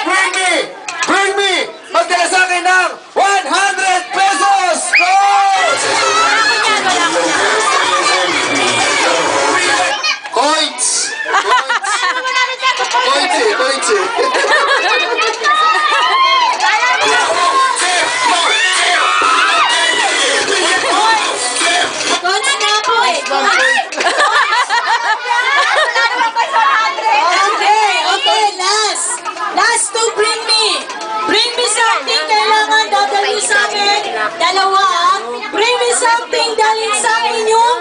bring me! Bring me! Magdala sa akin ng 100 pesos! Coins! Coins! Coins eh, coins eh. Okay, last to bring me something, kailangan dadalhin sa amin, dalawa, bring me something, dalhin sa amin yung